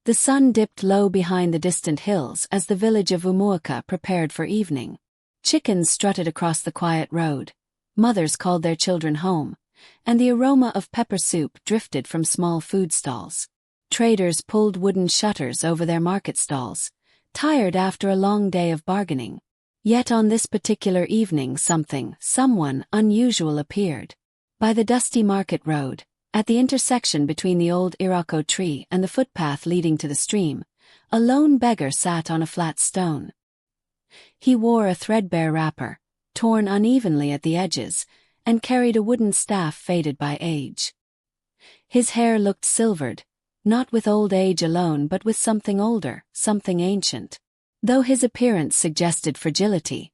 The sun dipped low behind the distant hills as the village of Umuoka prepared for evening. Chickens strutted across the quiet road, mothers called their children home, and the aroma of pepper soup drifted from small food stalls. Traders pulled wooden shutters over their market stalls, tired after a long day of bargaining. Yet on this particular evening someone unusual appeared. By the dusty market road, at the intersection between the old irako tree and the footpath leading to the stream, a lone beggar sat on a flat stone. He wore a threadbare wrapper, torn unevenly at the edges, and carried a wooden staff faded by age. His hair looked silvered, not with old age alone but with something older, something ancient. Though his appearance suggested fragility,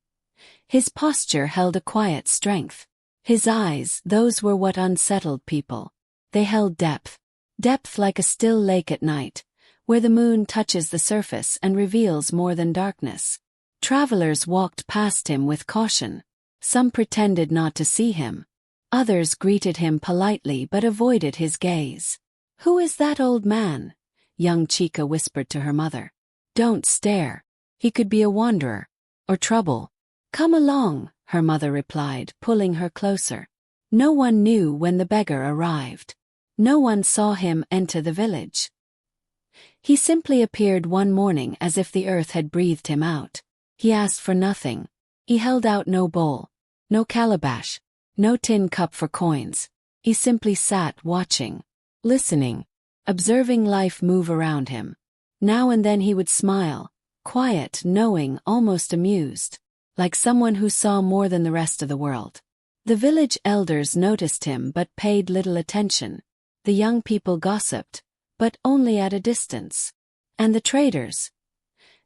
his posture held a quiet strength. His eyes, those were what unsettled people. They held depth. Depth like a still lake at night, where the moon touches the surface and reveals more than darkness. Travelers walked past him with caution. Some pretended not to see him. Others greeted him politely but avoided his gaze. "Who is that old man?" young Chika whispered to her mother. "Don't stare. He could be a wanderer. Or trouble." "Come along," her mother replied, pulling her closer. No one knew when the beggar arrived. No one saw him enter the village. He simply appeared one morning as if the earth had breathed him out. He asked for nothing. He held out no bowl, no calabash, no tin cup for coins. He simply sat watching, listening, observing life move around him. Now and then he would smile, quiet, knowing, almost amused, like someone who saw more than the rest of the world. The village elders noticed him but paid little attention. The young people gossiped, but only at a distance. And the traders?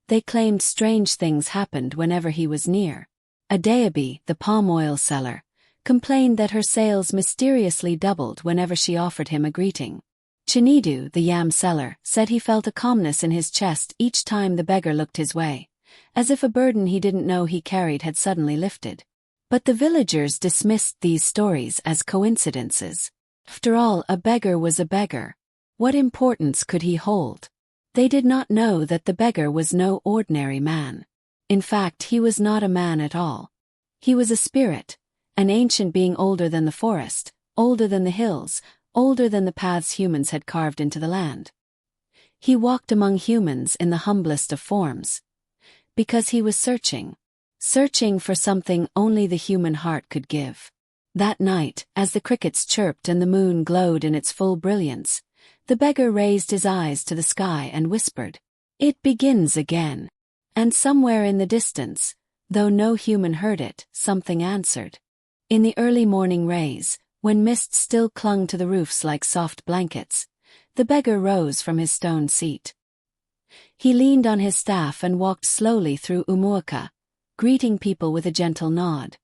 They claimed strange things happened whenever he was near. Adeabi, the palm oil seller, complained that her sales mysteriously doubled whenever she offered him a greeting. Chinidu, the yam seller, said he felt a calmness in his chest each time the beggar looked his way, as if a burden he didn't know he carried had suddenly lifted. But the villagers dismissed these stories as coincidences. After all, a beggar was a beggar. What importance could he hold? They did not know that the beggar was no ordinary man. In fact, he was not a man at all. He was a spirit, an ancient being older than the forest, older than the hills, older than the paths humans had carved into the land. He walked among humans in the humblest of forms. Because he was searching for something only the human heart could give. That night, as the crickets chirped and the moon glowed in its full brilliance, the beggar raised his eyes to the sky and whispered, "It begins again." And somewhere in the distance, though no human heard it, something answered. In the early morning rays, when mist still clung to the roofs like soft blankets, the beggar rose from his stone seat. He leaned on his staff and walked slowly through Umuoka, greeting people with a gentle nod.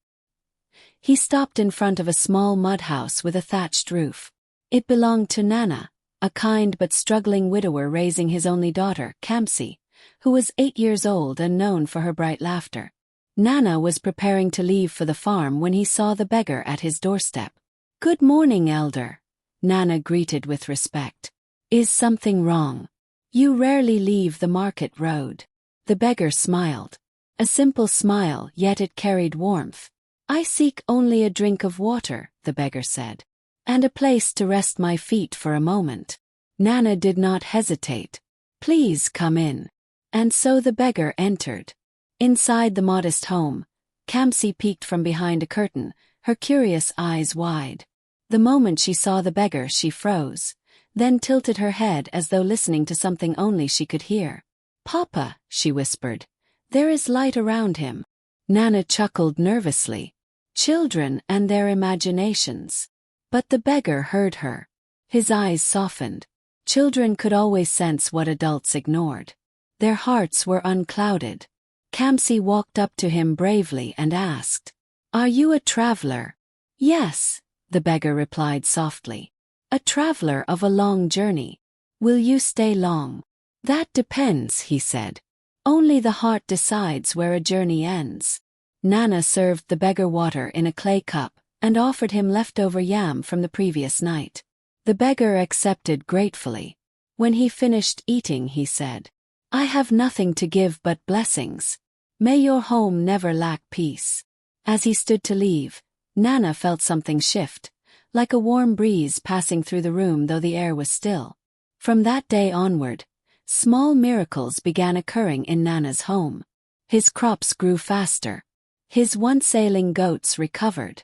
He stopped in front of a small mud house with a thatched roof. It belonged to Nana, a kind but struggling widower raising his only daughter, Kamsi, who was 8 years old and known for her bright laughter. Nana was preparing to leave for the farm when he saw the beggar at his doorstep. "Good morning, elder," Nana greeted with respect. "Is something wrong? You rarely leave the market road." The beggar smiled. A simple smile, yet it carried warmth. "I seek only a drink of water," the beggar said, "and a place to rest my feet for a moment." Nana did not hesitate. "Please come in." And so the beggar entered. Inside the modest home, Kamsi peeked from behind a curtain, her curious eyes wide. The moment she saw the beggar, she froze, then tilted her head as though listening to something only she could hear. "Papa," she whispered, "there is light around him." Nana chuckled nervously. Children and their imaginations. But the beggar heard her. His eyes softened. Children could always sense what adults ignored. Their hearts were unclouded. Kamsi walked up to him bravely and asked, "Are you a traveler?" "Yes," the beggar replied softly. "A traveler of a long journey. Will you stay long?" "That depends," he said. "Only the heart decides where a journey ends." Nana served the beggar water in a clay cup and offered him leftover yam from the previous night. The beggar accepted gratefully. When he finished eating, he said, "I have nothing to give but blessings. May your home never lack peace." As he stood to leave, Nana felt something shift, like a warm breeze passing through the room though the air was still. From that day onward, small miracles began occurring in Nana's home. His crops grew faster. His once ailing goats recovered.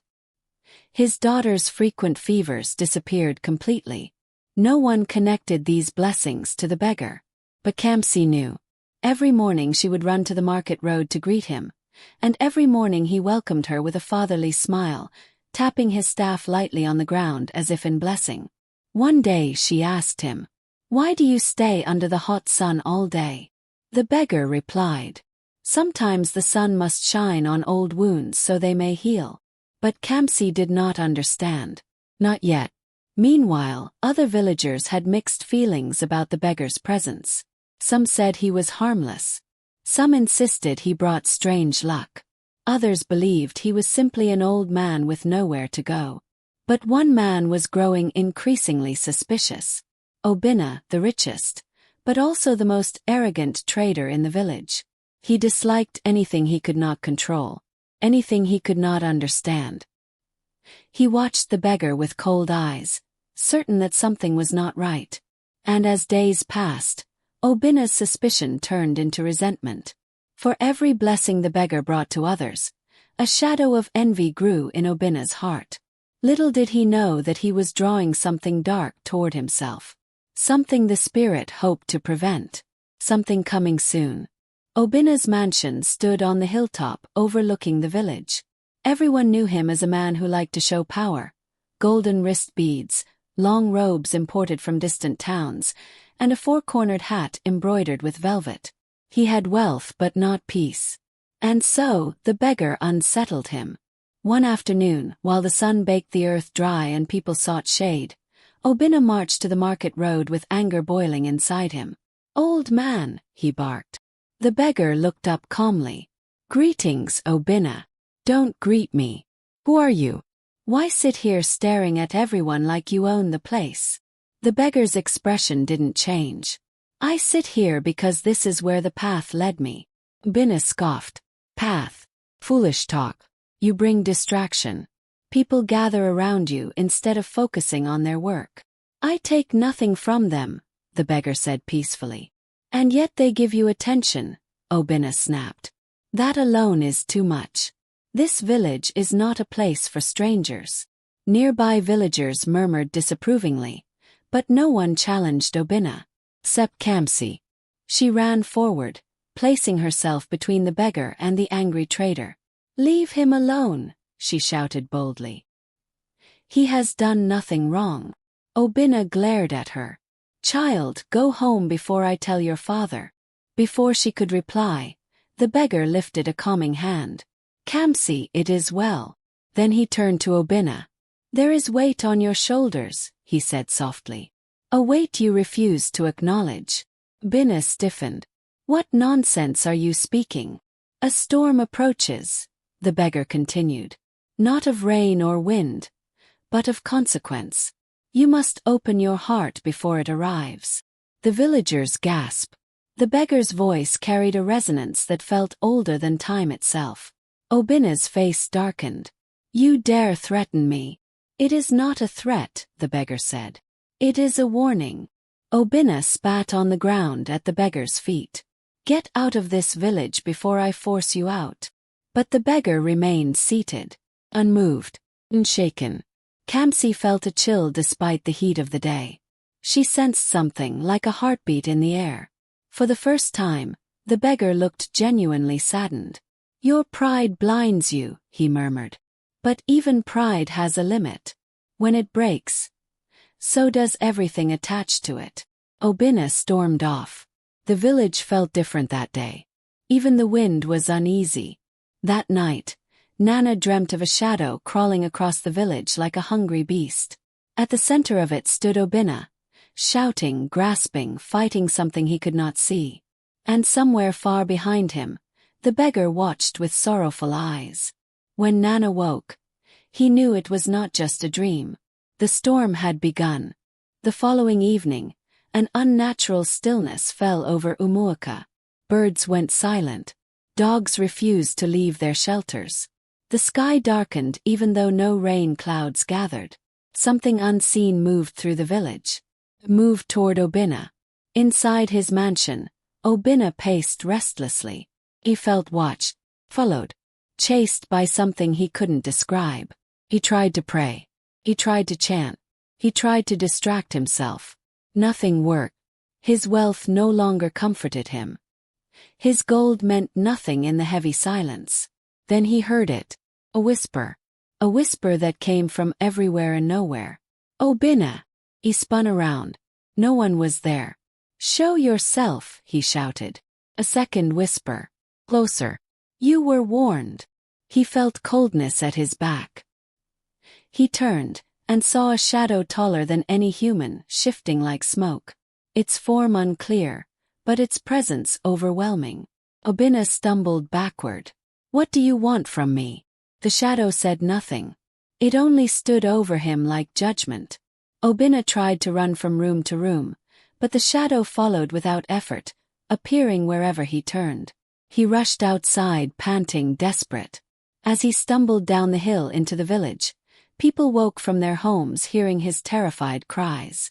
His daughter's frequent fevers disappeared completely. No one connected these blessings to the beggar. But Kamsi knew. Every morning she would run to the market road to greet him, and every morning he welcomed her with a fatherly smile, tapping his staff lightly on the ground as if in blessing. One day she asked him, "Why do you stay under the hot sun all day?" The beggar replied, "Sometimes the sun must shine on old wounds so they may heal." But Kamsi did not understand. Not yet. Meanwhile, other villagers had mixed feelings about the beggar's presence. Some said he was harmless. Some insisted he brought strange luck. Others believed he was simply an old man with nowhere to go. But one man was growing increasingly suspicious. Obinna, the richest, but also the most arrogant trader in the village. He disliked anything he could not control, anything he could not understand. He watched the beggar with cold eyes, certain that something was not right. And as days passed, Obinna's suspicion turned into resentment. For every blessing the beggar brought to others, a shadow of envy grew in Obinna's heart. Little did he know that he was drawing something dark toward himself. Something the spirit hoped to prevent. Something coming soon. Obinna's mansion stood on the hilltop overlooking the village. Everyone knew him as a man who liked to show power. Golden wrist beads, long robes imported from distant towns, and a four-cornered hat embroidered with velvet. He had wealth but not peace. And so, the beggar unsettled him. One afternoon, while the sun baked the earth dry and people sought shade, Obinna marched to the market road with anger boiling inside him. "Old man," he barked. The beggar looked up calmly. "Greetings, Obinna." "Don't greet me. Who are you? Why sit here staring at everyone like you own the place?" The beggar's expression didn't change. "I sit here because this is where the path led me." Obinna scoffed. "Path? Foolish talk. You bring distraction. People gather around you instead of focusing on their work." "I take nothing from them," the beggar said peacefully. "And yet they give you attention," Obinna snapped. "That alone is too much. This village is not a place for strangers." Nearby villagers murmured disapprovingly, but no one challenged Obinna. Except Kamsi. She ran forward, placing herself between the beggar and the angry trader. "Leave him alone," she shouted boldly. "He has done nothing wrong." Obinna glared at her. "Child, go home before I tell your father." Before she could reply, the beggar lifted a calming hand. "Kamsi, it is well." Then he turned to Obinna. "There is weight on your shoulders," he said softly. "A weight you refuse to acknowledge." Obinna stiffened. "What nonsense are you speaking?" "A storm approaches," the beggar continued. "Not of rain or wind, but of consequence. You must open your heart before it arrives." The villagers gasped. The beggar's voice carried a resonance that felt older than time itself. Obinna's face darkened. "You dare threaten me?" "It is not a threat," the beggar said. "It is a warning." Obinna spat on the ground at the beggar's feet. "Get out of this village before I force you out." But the beggar remained seated, unmoved, unshaken. Kamsi felt a chill despite the heat of the day. She sensed something like a heartbeat in the air. For the first time, the beggar looked genuinely saddened. "Your pride blinds you," he murmured. "But even pride has a limit. When it breaks, so does everything attached to it." Obinna stormed off. The village felt different that day. Even the wind was uneasy. That night, Nana dreamt of a shadow crawling across the village like a hungry beast. At the center of it stood Obinna, shouting, grasping, fighting something he could not see. And somewhere far behind him, the beggar watched with sorrowful eyes. When Nana woke, he knew it was not just a dream. The storm had begun. The following evening, An unnatural stillness fell over Umuoka. Birds went silent. Dogs refused to leave their shelters. The sky darkened even though no rain clouds gathered. Something unseen moved through the village. It moved toward Obinna. Inside his mansion, Obinna paced restlessly. He felt watched, followed, chased by something he couldn't describe. He tried to pray. He tried to chant. He tried to distract himself. Nothing worked. His wealth no longer comforted him. His gold meant nothing in the heavy silence. Then he heard it. A whisper. A whisper that came from everywhere and nowhere. Obinna! He spun around. No one was there. Show yourself, he shouted. A second whisper. Closer. You were warned. He felt coldness at his back. He turned and saw a shadow taller than any human, shifting like smoke. Its form unclear, but its presence overwhelming. Obinna stumbled backward. What do you want from me? The shadow said nothing. It only stood over him like judgment. Obinna tried to run from room to room, but the shadow followed without effort, appearing wherever he turned. He rushed outside, panting, desperate. As he stumbled down the hill into the village, people woke from their homes hearing his terrified cries.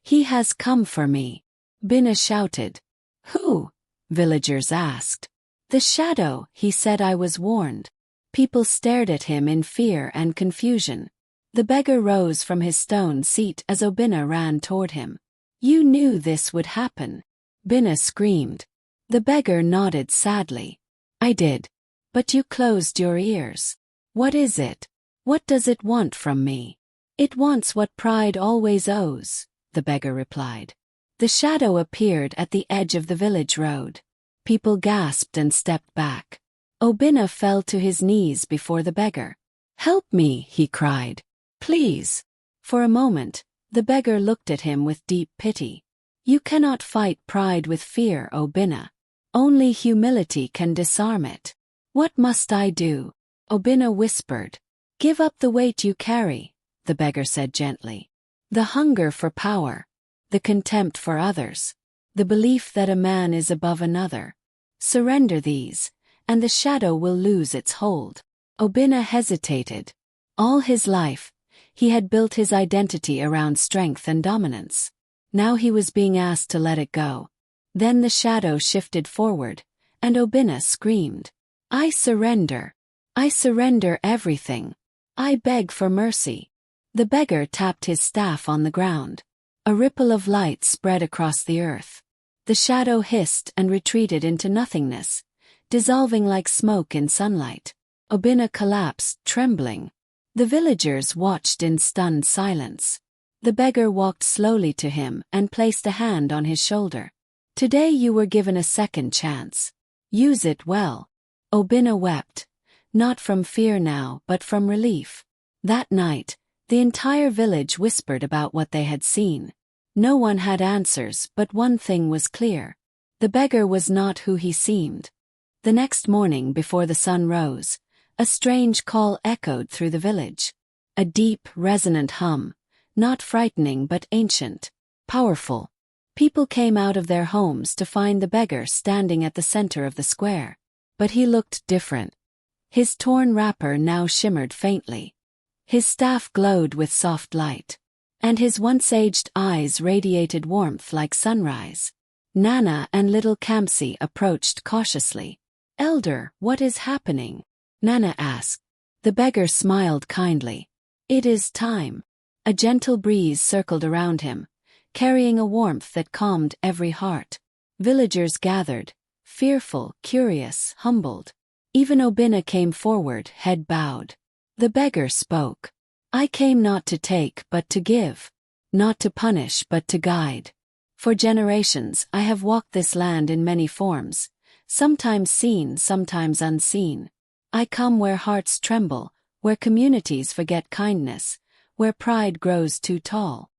He has come for me, Binna shouted. Who? Villagers asked. The shadow, he said. I was warned. People stared at him in fear and confusion. The beggar rose from his stone seat as Obinna ran toward him. You knew this would happen, Binna screamed. The beggar nodded sadly. I did. But you closed your ears. What is it? What does it want from me? It wants what pride always owes, the beggar replied. The shadow appeared at the edge of the village road. People gasped and stepped back. Obinna fell to his knees before the beggar. Help me, he cried. Please. For a moment, the beggar looked at him with deep pity. You cannot fight pride with fear, Obinna. Only humility can disarm it. What must I do? Obinna whispered. Give up the weight you carry, the beggar said gently. The hunger for power, the contempt for others, the belief that a man is above another. Surrender these, and the shadow will lose its hold. Obinna hesitated. All his life, he had built his identity around strength and dominance. Now he was being asked to let it go. Then the shadow shifted forward, and Obinna screamed. I surrender. I surrender everything. I beg for mercy. The beggar tapped his staff on the ground. A ripple of light spread across the earth. The shadow hissed and retreated into nothingness, dissolving like smoke in sunlight. Obinna collapsed, trembling. The villagers watched in stunned silence. The beggar walked slowly to him and placed a hand on his shoulder. Today you were given a second chance. Use it well. Obinna wept. Not from fear now, but from relief. That night, the entire village whispered about what they had seen. No one had answers, but one thing was clear. The beggar was not who he seemed. The next morning before the sun rose, a strange call echoed through the village. A deep, resonant hum, not frightening but ancient, powerful. People came out of their homes to find the beggar standing at the center of the square. But he looked different. His torn wrapper now shimmered faintly. His staff glowed with soft light. And his once-aged eyes radiated warmth like sunrise. Nana and little Kamsi approached cautiously. Elder, what is happening? Nana asked. The beggar smiled kindly. It is time. A gentle breeze circled around him, carrying a warmth that calmed every heart. Villagers gathered, fearful, curious, humbled. Even Obinna came forward, head bowed. The beggar spoke. I came not to take but to give. Not to punish but to guide. For generations I have walked this land in many forms, sometimes seen, sometimes unseen. I come where hearts tremble, where communities forget kindness, where pride grows too tall.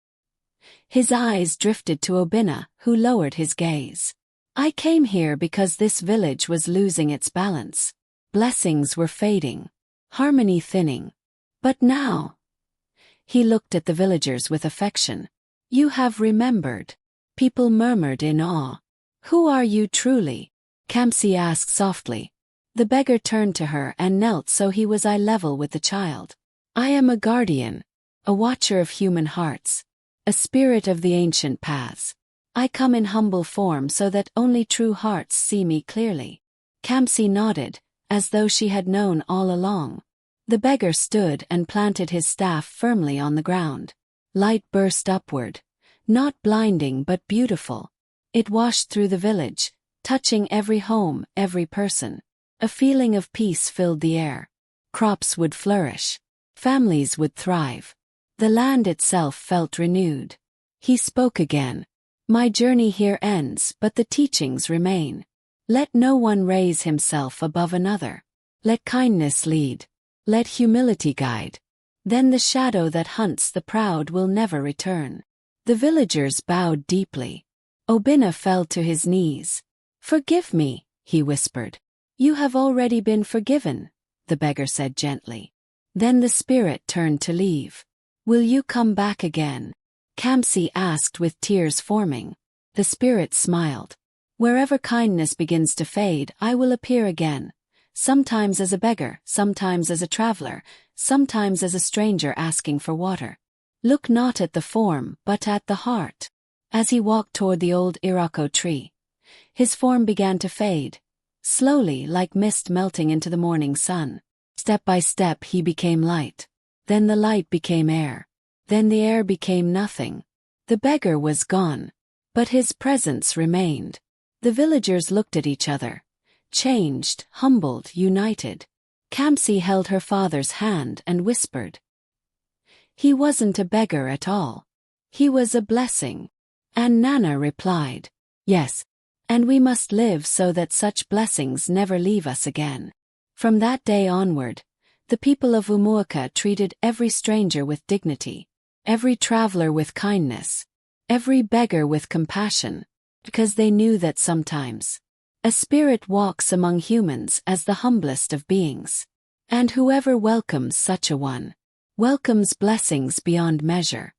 His eyes drifted to Obinna, who lowered his gaze. I came here because this village was losing its balance. Blessings were fading, harmony thinning. But now... He looked at the villagers with affection. You have remembered. People murmured in awe. "Who are you truly?" Kamsi asked softly. The beggar turned to her and knelt so he was eye level with the child. "I am a guardian, a watcher of human hearts, a spirit of the ancient paths. I come in humble form so that only true hearts see me clearly." Kamsi nodded, as though she had known all along. The beggar stood and planted his staff firmly on the ground. Light burst upward, not blinding but beautiful. It washed through the village, touching every home, every person. A feeling of peace filled the air. Crops would flourish. Families would thrive. The land itself felt renewed. He spoke again. "My journey here ends, but the teachings remain. Let no one raise himself above another. Let kindness lead. Let humility guide. Then the shadow that hunts the proud will never return." The villagers bowed deeply. Obinna fell to his knees. "Forgive me," he whispered. "You have already been forgiven," the beggar said gently. Then the spirit turned to leave. "Will you come back again?" Kamsi asked with tears forming. The spirit smiled. "Wherever kindness begins to fade, I will appear again. Sometimes as a beggar, sometimes as a traveler, sometimes as a stranger asking for water. Look not at the form, but at the heart." As he walked toward the old Irako tree, his form began to fade, slowly like mist melting into the morning sun. Step by step he became light. Then the light became air. Then the air became nothing. The beggar was gone. But his presence remained. The villagers looked at each other. Changed, humbled, united. Kamsi held her father's hand and whispered. "He wasn't a beggar at all. He was a blessing." And Nana replied, "Yes, and we must live so that such blessings never leave us again." From that day onward, the people of Umuoka treated every stranger with dignity, every traveler with kindness, every beggar with compassion, because they knew that sometimes a spirit walks among humans as the humblest of beings. And whoever welcomes such a one welcomes blessings beyond measure.